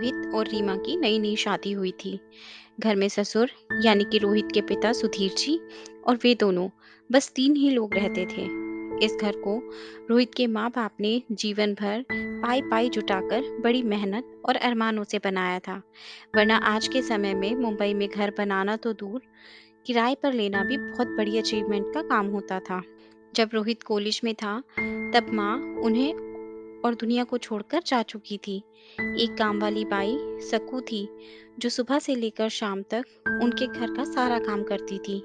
रोहित और रीमा की नई नई शादी हुई थी। घर में ससुर यानी कि रोहित के पिता सुधीर जी और वे दोनों, बस 3 ही लोग रहते थे। इस घर को रोहित के माँ बाप ने जीवन भर पाई पाई जुटाकर बड़ी मेहनत और अरमानों से बनाया था। वरना आज के समय में मुंबई में घर बनाना तो दूर, किराए पर लेना भी बहुत बड़ी अचीवमेंट का काम होता था। जब रोहित कॉलेज में था, तब माँ उन्हें और दुनिया को छोड़कर जा चुकी थी। एक काम वाली बाई सक्कू थी, जो सुबह से लेकर शाम तक उनके घर का सारा काम करती थी।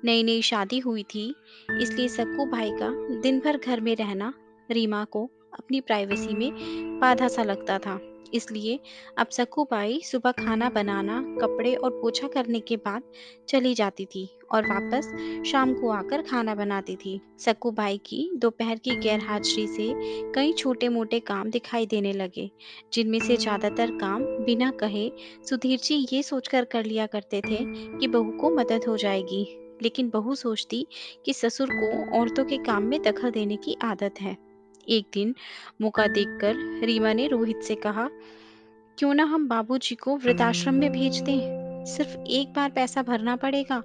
नई नई शादी हुई थी, इसलिए सक्कू भाई का दिन भर घर में रहना रीमा को अपनी प्राइवेसी में बाधा सा लगता था। इसलिए अब सक्कू बाई सुबह खाना बनाना, कपड़े और पोछा करने के बाद चली जाती थी और वापस शाम को आकर खाना बनाती थी। सक्कू बाई की दोपहर की गैर हाजिरी से कई छोटे मोटे काम दिखाई देने लगे, जिनमें से ज्यादातर काम बिना कहे सुधीर जी ये सोचकर कर लिया करते थे कि बहू को मदद हो जाएगी। लेकिन बहू सोचती कि ससुर को औरतों के काम में दखल देने की आदत है। एक दिन मौका देखकर रीमा ने रोहित से कहा, क्यों ना हम बाबूजी को वृद्धाश्रम में भेज दें। सिर्फ एक बार पैसा भरना पड़ेगा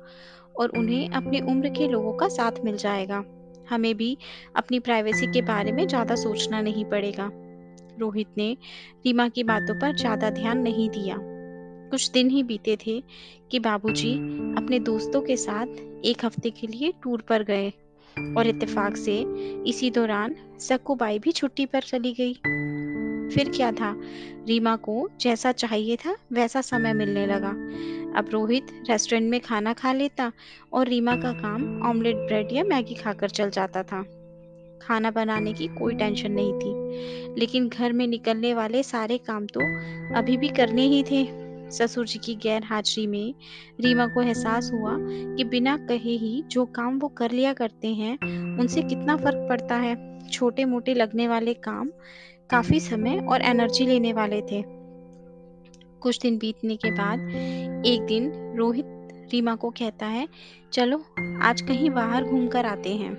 और उन्हें अपनी उम्र के लोगों का साथ मिल जाएगा। हमें भी अपनी प्राइवेसी के बारे में ज्यादा सोचना नहीं पड़ेगा। रोहित ने रीमा की बातों पर ज्यादा ध्यान नहीं दिया। कुछ दिन ही बीते थे कि बाबूजी अपने दोस्तों के साथ एक हफ्ते के लिए टूर पर गए और इत्तेफाक से इसी दौरान सक्कूबाई भी छुट्टी पर चली गई। फिर क्या था, रीमा को जैसा चाहिए था वैसा समय मिलने लगा। अब रोहित रेस्टोरेंट में खाना खा लेता और रीमा का काम ऑमलेट ब्रेड या मैगी खाकर चल जाता था। खाना बनाने की कोई टेंशन नहीं थी, लेकिन घर में निकलने वाले सारे काम तो अभी भी करने ही थे। ससुर जी की गैर हाजिरी में रीमा को एहसास हुआ कि बिना कहे ही जो काम वो कर लिया करते हैं, उनसे कितना फर्क पड़ता है। छोटे मोटे लगने वाले काम काफी समय और एनर्जी लेने वाले थे। कुछ दिन बीतने के बाद एक दिन रोहित रीमा को कहता है, चलो आज कहीं बाहर घूम कर आते हैं।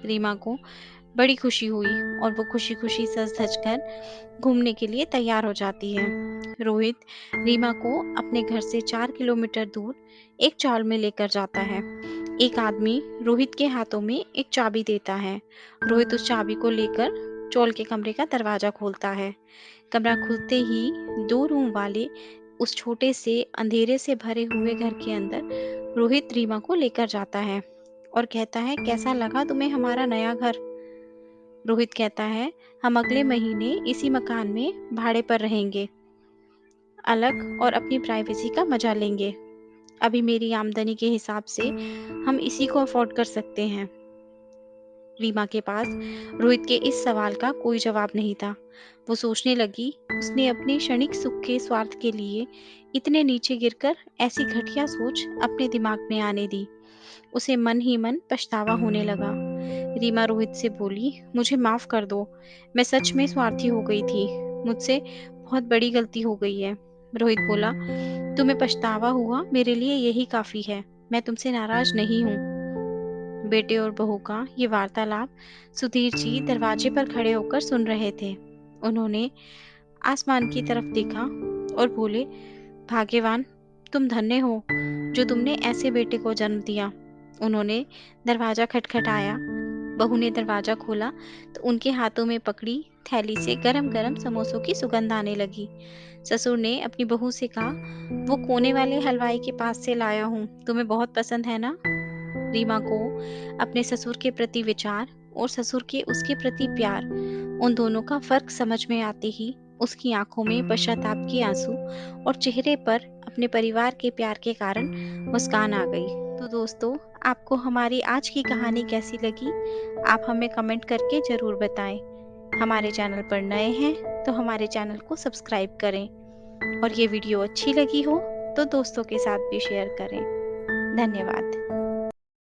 रीमा को बड़ी खुशी हुई और वो खुशी खुशी सज धज कर घूमने के लिए तैयार हो जाती है। रोहित रीमा को अपने घर से 4 किलोमीटर दूर एक चॉल में लेकर जाता है। एक आदमी रोहित के हाथों में एक चाबी देता है। रोहित उस चाबी को लेकर चॉल के कमरे का दरवाजा खोलता है। कमरा खुलते ही 2 रूम वाले उस छोटे से अंधेरे से भरे हुए घर के अंदर रोहित रीमा को लेकर जाता है और कहता है, कैसा लगा तुम्हें हमारा नया घर। रोहित कहता है, हम अगले महीने इसी मकान में भाड़े पर रहेंगे, अलग और अपनी प्राइवेसी का मजा लेंगे। अभी मेरी आमदनी के हिसाब से हम इसी को अफोर्ड कर सकते हैं। रीमा के पास रोहित के इस सवाल का कोई जवाब नहीं था। वो सोचने लगी, उसने अपने क्षणिक सुख के स्वार्थ के लिए इतने नीचे गिरकर ऐसी घटिया सोच अपने दिमाग में आने दी। उसे मन ही मन पछतावा होने लगा। रीमा रोहित से बोली, मुझे माफ कर दो, मैं सच में स्वार्थी हो गई थी, मुझसे बहुत बड़ी गलती हो गई है। रोहित बोला, तुम्हें पछतावा हुआ, मेरे लिए यही काफी है, मैं तुमसे नाराज नहीं हूँ। बेटे और बहू का ये वार्तालाप सुधीर जी दरवाजे पर खड़े होकर सुन रहे थे। उन्होंने आसमान की तरफ देखा और बोले, भाग्यवान, तुम धन्य हो जो तुमने ऐसे बेटे को जन्म दिया। उन्होंने दरवाजा खटखटाया। बहू ने दरवाजा खोला तो उनके हाथों में पकड़ी थैली से गरम गरम समोसों की सुगंध आने लगी। ससुर ने अपनी बहू से कहा, वो कोने वाले हलवाई के पास से लाया हूँ, तुम्हें बहुत पसंद है ना। रीमा को अपने ससुर के प्रति विचार और ससुर के उसके प्रति प्यार, उन दोनों का फर्क समझ में आते ही उसकी आंखों में पश्चाताप के आंसू और चेहरे पर अपने परिवार के प्यार के कारण मुस्कान आ गई। तो दोस्तों, आपको हमारी आज की कहानी कैसी लगी? आप हमें कमेंट करके जरूर बताएं। हमारे चैनल पर नए हैं तो हमारे चैनल को सब्सक्राइब करें और ये वीडियो अच्छी लगी हो तो दोस्तों के साथ भी शेयर करें। धन्यवाद।